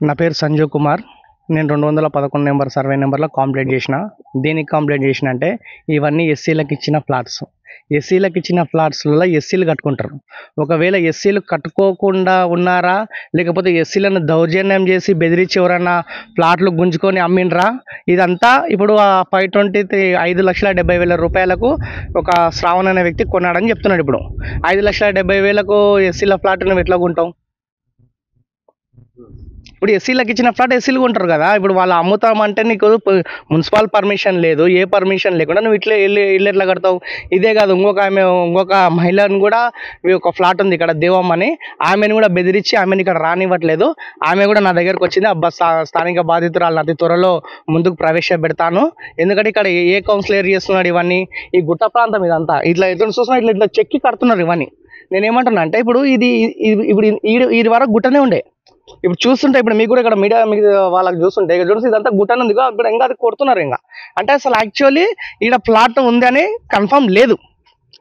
నా పేరు సంజీవ్ కుమార్. నేను 211 నెంబర్ సర్వే నెంబర్లో కంప్లీట్ చేసిన. దేనికి కంప్లీట్ చేసిన అంటే ఇవన్నీ ఎస్సీలకు ఇచ్చిన ఫ్లాట్స్. ఎస్సీలకు ఇచ్చిన ఫ్లాట్స్లలో ఎస్సీలు కట్టుకుంటారు. ఒకవేళ ఎస్సీలు కట్టుకోకుండా ఉన్నారా, లేకపోతే ఎస్సీలను దౌర్జన్యం చేసి బెదిరించి ఎవరన్నా ఫ్లాట్లు గుంజుకొని అమ్మిండ్రా, ఇదంతా ఇప్పుడు ఆ 5,70,000 రూపాయలకు ఒక శ్రావణ్ అనే వ్యక్తి కొన్నాడని చెప్తున్నాడు. ఇప్పుడు 5,70,000కు ఎస్సీల ఫ్లాట్ నువ్వు ఎట్లా కొంటావు? ఇప్పుడు ఎస్సీలకు ఇచ్చిన ఫ్లాట్ ఎస్సీలు కొంటారు కదా. ఇప్పుడు వాళ్ళు అమ్ముతామంటే నీకు మున్సిపల్ పర్మిషన్ లేదు, ఏ పర్మిషన్ లేకుండా నువ్వు ఇల్లు ఎట్లా కడతావు? ఇదే కాదు, ఇంకొక మహిళను కూడా ఒక ఫ్లాట్ ఉంది ఇక్కడ దేవమ్మ అని, ఆమెను కూడా బెదిరించి ఆమెను ఇక్కడ రానివ్వట్లేదు. ఆమె కూడా నా దగ్గరకు వచ్చింది. అబ్బా స్థానిక బాధితురాలను అతి త్వరలో ముందుకు ప్రవేశపెడతాను, ఎందుకంటే ఇక్కడ ఏ కౌన్సిలర్ చేస్తున్నాడు ఇవన్నీ, ఈ గుట్ట ప్రాంతం ఇదంతా ఇట్లా ఎదురు చూస్తున్నా, ఇట్లా చెక్కి కడుతున్నారు ఇవన్నీ. నేనేమంటున్నా అంటే ఇప్పుడు ఇప్పుడు ఈ వరకు గుట్టనే ఉండే, ఇప్పుడు చూస్తుంటే ఇప్పుడు మీకు కూడా ఇక్కడ మీడియా మీకు వాళ్ళకి చూస్తుంటే ఇక్కడ చూసి ఇదంతా గుట్టనే ఉంది, ఇప్పుడు ఇంకా అది కొడుతున్నారు. ఇంకా అంటే అసలు యాక్చువల్లీ ఇక్కడ ఫ్లాట్ ఉంది అని కన్ఫర్మ్ లేదు,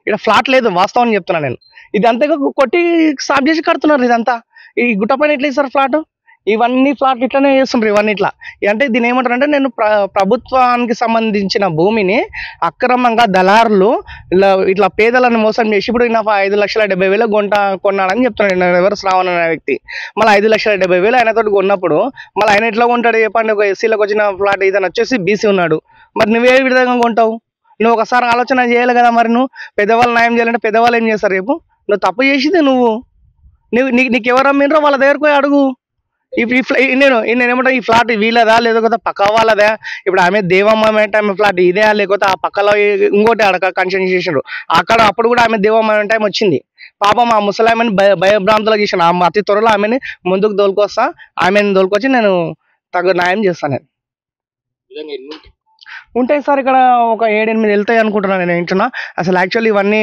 ఇక్కడ ఫ్లాట్ లేదు, వాస్తవం చెప్తున్నాను నేను. ఇది అంతగా కొట్టి స్టాప్ చేసి కడుతున్నారు ఇదంతా. ఈ గుట్ట పైన ఎట్లా ఇస్తారు ఫ్లాట్? ఇవన్నీ ఫ్లాట్లు ఇట్లనే చేస్తుంటారు ఇవన్నీ ఇట్లా. అంటే దీని ఏమంటారు అంటే, నేను ప్రభుత్వానికి సంబంధించిన భూమిని అక్రమంగా దళారులు ఇట్లా పేదలను మోసం చేసి ఇప్పుడు నా 5,70,000 కొన్నాడని చెప్తున్నాడు. నేను ఎవరు శ్రావణ్ అనే వ్యక్తి. మళ్ళీ 5,70,000 ఆయనతో కొన్నప్పుడు మళ్ళీ ఆయన ఎట్లా కొంటాడు చెప్పండి? ఒక ఎస్సీలకు వచ్చిన ఫ్లాట్, ఇతను వచ్చేసి బీసీ ఉన్నాడు, మరి నువ్వే విధంగా కొంటావు? నువ్వు ఒకసారి ఆలోచన చేయాలి కదా. మరి నువ్వు పెద్దవాళ్ళు న్యాయం చేయాలంటే పెద్దవాళ్ళు ఏం చేస్తారు రేపు? నువ్వు తప్పు చేసింది నీకు ఎవరు అమ్మినరో వాళ్ళ దగ్గరకు పోయి అడుగు. నేనేమంటా, ఈ ఫ్లాట్ వీళ్ళదా లేకపోతే పక్క వాళ్ళదా? ఇప్పుడు ఆమె దేవమ్మ టైం ఫ్లాట్ ఇదే, లేకపోతే ఆ పక్కలో ఇంకోటి అక్కడ కన్స్ట్రక్షన్ చేసిండ్రు అక్కడ. అప్పుడు కూడా ఆమె దేవమ్మ టైం వచ్చింది. పాపం ఆ ముసలామెని భయభ్రాంతులకు చేసిన. అతి త్వరలో ఆమెని ముందుకు దోలుకొస్తా, ఆమెను దోలుకొచ్చి నేను తగు న్యాయం చేస్తాను. నేను ఉంటాయి సార్, ఇక్కడ ఒక 7-8 వెళ్తాయి అనుకుంటున్నాను నేను వింటున్నా. అసలు యాక్చువల్లీ ఇవన్నీ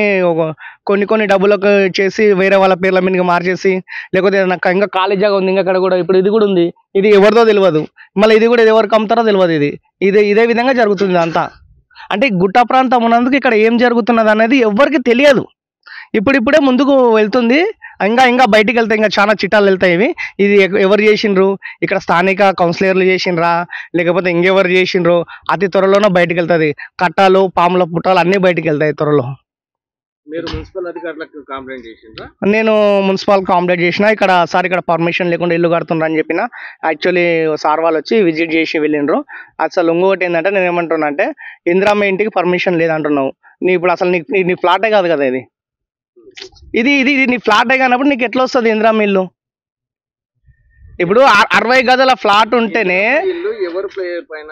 కొన్ని డబ్బులకు చేసి వేరే వాళ్ళ పేర్ల మీదకి మార్చేసి, లేకపోతే నాకు ఇంకా ఖాళీ జాగా ఉంది ఇంకా అక్కడ కూడా, ఇప్పుడు ఇది కూడా ఉంది, ఇది ఎవరిదో తెలియదు, మళ్ళీ ఇది కూడా ఎవరికి అమ్ముతారో తెలియదు. ఇదే విధంగా జరుగుతుంది అంతా. అంటే గుట్ట ప్రాంతం ఉన్నందుకు ఇక్కడ ఏం జరుగుతున్నది అనేది ఎవరికి తెలియదు. ఇప్పుడిప్పుడే ముందుకు వెళ్తుంది, ఇంకా బయటికి వెళ్తాయి, ఇంకా చాలా చిట్టాలు వెళ్తాయి ఇవి. ఇది ఎవరు చేసిండ్రు, ఇక్కడ స్థానిక కౌన్సిలర్లు చేసిండ్రా, లేకపోతే ఇంకెవరు చేసిండ్రు, అతి త్వరలోనే బయటకు వెళ్తుంది. కట్టాలు, పాముల పుట్టాలు అన్నీ బయటకు వెళ్తాయి త్వరలో. మీరు మున్సిపల్ అధికారులకు కంప్లైంట్ చేసిండ్రా? నేను మున్సిపల్ కంప్లైంట్ చేసిన. ఇక్కడ పర్మిషన్ లేకుండా ఇల్లు కడుతుండ్రు అని చెప్పిన. యాక్చువల్లీ సార్ వాళ్ళు వచ్చి విజిట్ చేసి వెళ్ళిండ్రు. అసలు ఇంకొకటి ఏంటంటే, నేను ఏమంటున్నా అంటే, ఇందిరమ్మ ఇంటికి పర్మిషన్ లేదంటున్నావు. ఇప్పుడు అసలు నీ ఫ్లాటే కాదు కదా ఇది నీ ఫ్లాటే కానప్పుడు నీకు ఎట్లా వస్తుంది ఇందిరమ్మ ఇల్లు? ఇప్పుడు 60 గదుల ఫ్లాట్ ఉంటేనే ఇల్లు ఎవరి పేరు పైన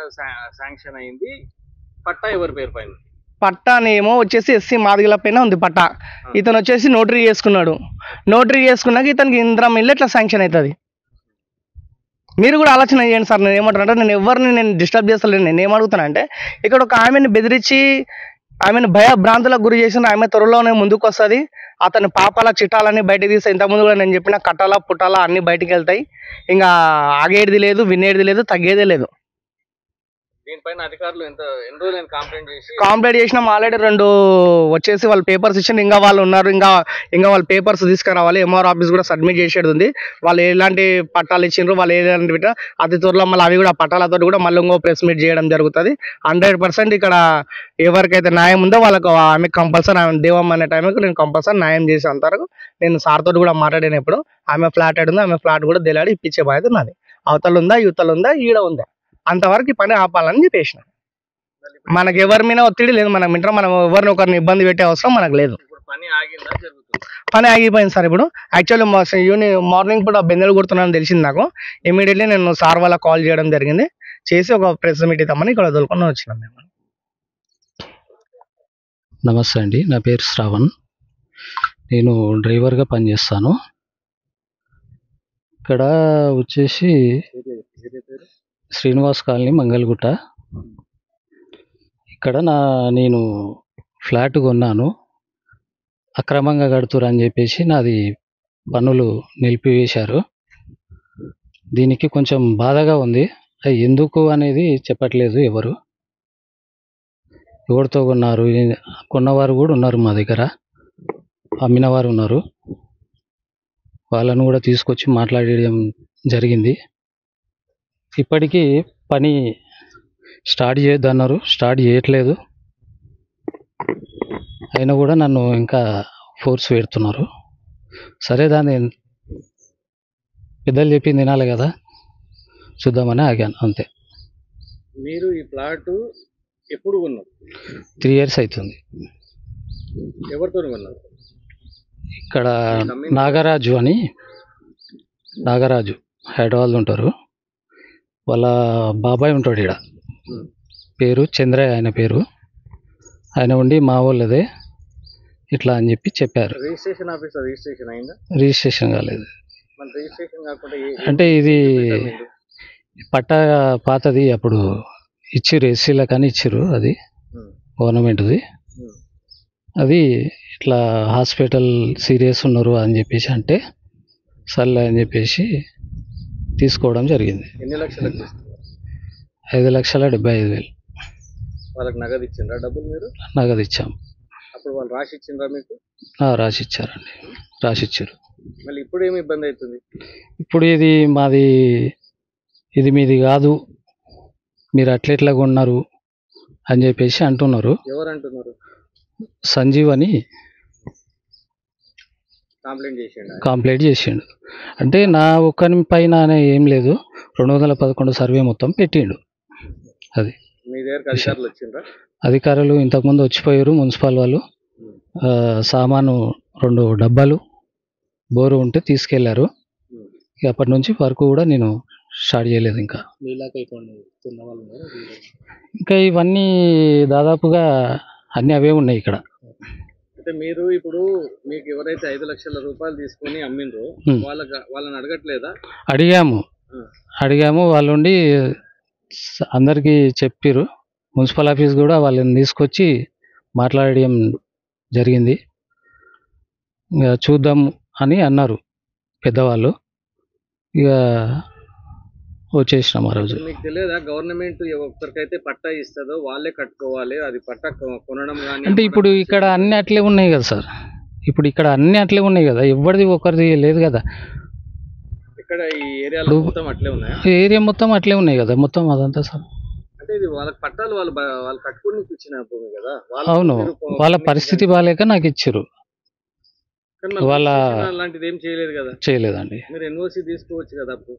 శాంక్షన్ అయింది? పట్టా ఎవరి పేరు పైన? పట్టానేమో వచ్చేసి ఎస్సీ మాదిగల పైన ఉంది పట్టా. ఇతను వచ్చేసి నోటరీ చేసుకున్నాడు. నోటరీ చేసుకున్నాక ఇతనికి ఇందిరమ్మ ఇల్లు ఎట్లా శాంక్షన్ అవుతుంది? మీరు కూడా ఆలోచన చేయండి సార్. నేను ఏమంటానంటే, నేను ఎవరిని డిస్టర్బ్ చేస్తలేను. నేను ఏమడుగుతాను అంటే, ఇక్కడ ఒక ఆమెను బెదిరించి ఆమెను భయభ్రాంతులకు గురి చేసిన ఆమె త్వరలోనే ముందుకు వస్తుంది. అతని పాపాల చిట్టాలన్నీ బయటకు తీస్తే, ఇంతకుముందు కూడా నేను చెప్పిన కట్టాల పుట్టాల అన్నీ బయటికి వెళ్తాయి. ఇంకా ఆగేది లేదు, వినేది లేదు, తగ్గేదే లేదు. దీనిపైన అధికారులు ఎన్ని రోజులు కంప్లైంట్ చేసినాం. ఆల్రెడీ 2 వచ్చేసి వాళ్ళు పేపర్స్ ఇచ్చింది. ఇంకా వాళ్ళు ఉన్నారు, ఇంకా వాళ్ళు పేపర్స్ తీసుకురావాలి. ఎంఆర్ ఆఫీస్ కూడా సబ్మిట్ చేసేది ఉంది. వాళ్ళు ఎలాంటి పట్టాలు ఇచ్చిండ్రు, వాళ్ళు ఎలాంటి అతి త్వరలో మళ్ళీ అవి కూడా పట్టాలతో కూడా మళ్ళీ ఇంకో ప్రెస్ మీట్ చేయడం జరుగుతుంది. 100% ఇక్కడ ఎవరికైతే న్యాయం ఉందో వాళ్ళకు ఆమె కంపల్సరీ, ఆమె దేవమ్మ అనే టైంకి నేను కంపల్సరీ న్యాయం చేసే అంతవరకు నేను సార్ తోటి కూడా మాట్లాడినప్పుడు ఆమె ఫ్లాట్ ఉంది, ఆమె ఫ్లాట్ కూడా తెలియాడి ఇప్పించే బాధ్యత నాది. అవతల ఉందా, యువతలు ఉందా, ఈడ ఉందా, అంతవరకు పని ఆపాలని చెప్పేసిన. మనకి ఎవరి మీద ఒత్తిడి లేదు. మనం ఎవరిని ఒకరిని ఇబ్బంది పెట్టే అవసరం మనకు లేదు. పని ఆగిపోయింది సార్. ఇప్పుడు యాక్చువల్లీ మార్నింగ్ కూడా బెందెలు కొడుతున్నానని తెలిసింది నాకు. ఇమీడియట్లీ నేను సార్ వాళ్ళకి కాల్ చేయడం జరిగింది. చేసి ఒక ప్రెస్ మీట్ ఇద్దామని ఇక్కడ వదులుకొని వచ్చినాం మేము. నమస్తే అండి, నా పేరు శ్రావణ్. నేను డ్రైవర్గా పనిచేస్తాను. ఇక్కడ వచ్చేసి శ్రీనివాస్ కాలనీ, మంగళగుట్ట. ఇక్కడ నేను ఫ్లాట్ కొన్నాను. అక్రమంగా కడుతురు అని చెప్పేసి నాది పనులు నిలిపివేశారు. దీనికి కొంచెం బాధగా ఉంది. అది ఎందుకు అనేది చెప్పట్లేదు ఎవరు. ఎవరితో కొన్నారు, కొన్నవారు కూడా ఉన్నారు మా దగ్గర, అమ్మిన వారు ఉన్నారు. వాళ్ళను కూడా తీసుకొచ్చి మాట్లాడడం జరిగింది. ఇప్పటికీ పని స్టార్ట్ చేయొద్దన్నారు, స్టార్ట్ చేయట్లేదు. అయినా కూడా నన్ను ఇంకా ఫోర్స్ పెడుతున్నారు. సరే, దాన్ని పెద్దలు చెప్పింది తినాలి కదా, చూద్దామని ఆగాను అంతే. మీరు ఈ ప్లాట్ ఎప్పుడు కొన్నారు? 3 years అవుతుంది. ఎవరితో కొన్నారు? ఇక్కడ నాగరాజు అని, నాగరాజు హైదరాబాద్లో ఉంటారు. వాళ్ళ బాబాయ్ ఉంటాడు ఇక్కడ, పేరు చంద్రయ్య ఆయన పేరు. ఆయన ఉండి మా వాళ్ళదే ఇట్లా అని చెప్పారు. రిజిస్ట్రేషన్ ఆఫీసర్ రిజిస్ట్రేషన్ అయిందా? రిజిస్ట్రేషన్ కాలేదు. మన రిజిస్ట్రేషన్ కాకుండా అంటే ఇది పట్టా పాతది, అప్పుడు ఇచ్చిర్రు, ఎస్సీల కానీ ఇచ్చిర్రు, అది గవర్నమెంట్ది. అది ఇట్లా హాస్పిటల్ సీరియస్ ఉన్నారు అని చెప్పేసి అంటే సర్లే అని చెప్పేసి తీసుకోవడం జరిగింది. ఎన్ని లక్షలకు? 5,75,000 వాళ్ళకి నగదు ఇచ్చిండ్రా డబ్బులు? మీరు నగదు ఇచ్చాం. అప్పుడు వాళ్ళు రాసి ఇచ్చిండ్రా మీకు? రాసి ఇచ్చారండి, రాసి ఇచ్చారు. మళ్ళీ ఇప్పుడు ఏమి ఇబ్బంది అవుతుంది? ఇప్పుడు ఇది మాది, ఇది మీది కాదు, మీరు అట్లెట్లా కొన్నారు అని చెప్పేసి అంటున్నారు. ఎవరు అంటున్నారు? సంజీవ్ అని కంప్లైంట్ చేసిండు. అంటే నా ఒక్కరి పైన ఏం లేదు, 211 సర్వే మొత్తం పెట్టిండు. అది మీ దగ్గర అధికారులు వచ్చిండ్రా? అధికారులు ఇంతకుముందు వచ్చిపోయారు, మున్సిపల్ వాళ్ళు. సామాను 2 డబ్బాలు బోరు ఉంటే తీసుకెళ్లారు. అప్పటి నుంచి వరకు కూడా నేను స్టార్ట్ చేయలేదు. ఇంకా ఇవన్నీ దాదాపుగా అన్నీ అవే ఉన్నాయి ఇక్కడ. అంటే మీరు ఇప్పుడు మీకు ఎవరైతే 5 లక్షల రూపాయలు తీసుకొని అమ్మిండ్రో వాళ్ళని అడగట్లేదా? అడిగాము. వాళ్ళు ఉండి అందరికీ చెప్పారు. మున్సిపల్ ఆఫీస్ కూడా వాళ్ళని తీసుకొచ్చి మాట్లాడడం జరిగింది. ఇక చూద్దాం అని అన్నారు పెద్దవాళ్ళు. ఇక వచ్చేసినాం ఆ రోజు. మీకు తెలియదా గవర్నమెంట్ ఒక్కరికైతే పట్టా ఇస్తుందో వాళ్ళే కట్టుకోవాలి, అది పట్టా కొనడం కానీ? అంటే ఇప్పుడు ఇక్కడ అన్ని అట్లే ఉన్నాయి కదా సార్, ఇప్పుడు ఇక్కడ అన్ని అట్లే ఉన్నాయి కదా, ఎవరిది ఒకరిది లేదు కదా. ఇక్కడ ఈ ఏరియాలో మొత్తం అట్లే ఉన్నాయి. ఏరియా మొత్తం అట్లే ఉన్నాయి కదా, మొత్తం అదంతా సార్. అంటే ఇది వాళ్ళకి పట్టాలు వాళ్ళు కట్టుకుని ఇచ్చిన భూమి కదా. అవును, వాళ్ళ పరిస్థితి బాగాలేక నాకు ఇచ్చారు. వాళ్ళ అలాంటిది ఏం చేయలేదు కదా? చేయలేదండి. మీరు ఎన్ఓసి తీసుకోవచ్చు కదా, అప్పుడు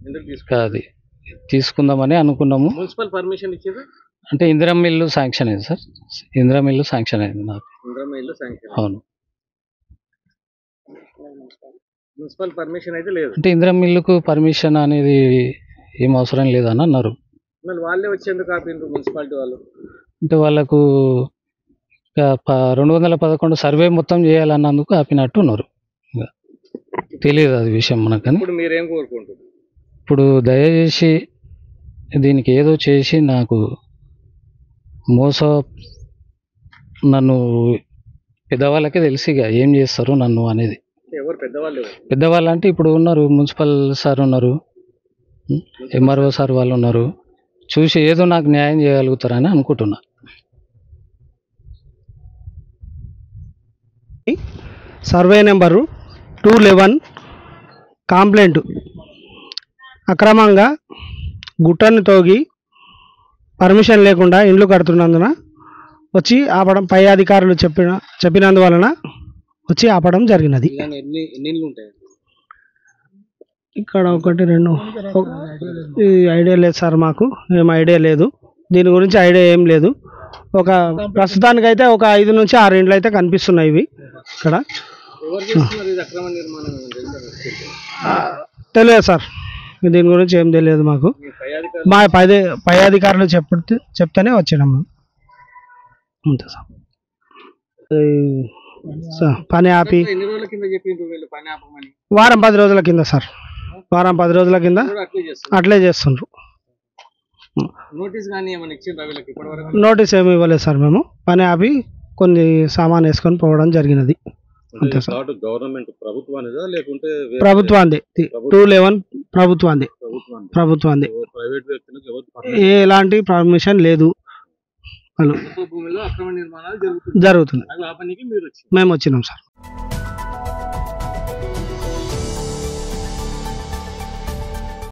ఎందుకు అది తీసుకుందామని అనుకున్నాము. మున్సిపల్ పర్మిషన్ ఇచ్చింది అంటే ఇందిరమ్మ ఇల్లు శాంక్షన్ అయింది సార్, ఇందిరమ్మ ఇల్లు శాంక్షన్ అయింది నాకు. ఇందిరమ్మ ఇల్లు శాంక్షన్? అవును. మున్సిపల్ పర్మిషన్ అయితే లేదు. అంటే ఇందిరమ్మ ఇల్లుకు పర్మిషన్ అనేది ఏం అవసరం లేదని అన్నారు. మళ్ళీ వాళ్ళే వచ్చేందుకు ఆపిండ్రు మున్సిపాలిటీ వాళ్ళు? అంటే వాళ్ళకు 211 సర్వే మొత్తం చేయాలన్నందుకు ఆపినట్టు ఉన్నారు. తెలియదు అది విషయం మనకని. ఇప్పుడు మీరేం కోరుకుంటున్నారు? ఇప్పుడు దయచేసి దీనికి ఏదో చేసి నాకు నన్ను పెద్దవాళ్ళకే తెలిసిగా ఏం చేస్తారు నన్ను అనేది. ఎవరు పెద్దవాళ్ళు? పెద్దవాళ్ళు అంటే ఇప్పుడు ఉన్నారు, మున్సిపల్ సార్ ఉన్నారు, ఎంఆర్ఓ సార్ వాళ్ళు ఉన్నారు. చూసి ఏదో నాకు న్యాయం చేయగలుగుతారని అనుకుంటున్నా. సర్వే నెంబరు 211 కంప్లైంట్ అక్రమంగా గుట్టను తోగి పర్మిషన్ లేకుండా ఇండ్లు కడుతున్నందున వచ్చి ఆపడం, పై అధికారులు చెప్పినందువలన వచ్చి ఆపడం జరిగినది. ఇక్కడ 1 2 ఐడియా లేదు సార్, మాకు ఏం ఐడియా లేదు, దీని గురించి ఐడియా ఏం లేదు. ప్రస్తుతానికైతే ఒక 5 నుంచి 6 ఇండ్లు అయితే కనిపిస్తున్నాయి ఇవి ఇక్కడ. తెలియదు సార్, దీని గురించి ఏం తెలియదు మాకు. మా పై అధికారులు చెప్తేనే వచ్చాము అంతే సార్. పని ఆపి వారం 10 రోజుల కింద సార్, వారం 10 రోజుల కింద అట్లే చేస్తుండ్రు. నోటీస్ ఏమి ఇవ్వలేదు సార్, మేము పని ఆపి కొన్ని సామాన్ వేసుకొని పోవడం జరిగినది అంతే సార్. ప్రభుత్వాన్ని 211 ప్రభుత్వాన్ని ఎలాంటి పర్మిషన్ లేదు. జరుగుతుంది, మేము వచ్చినాం సార్.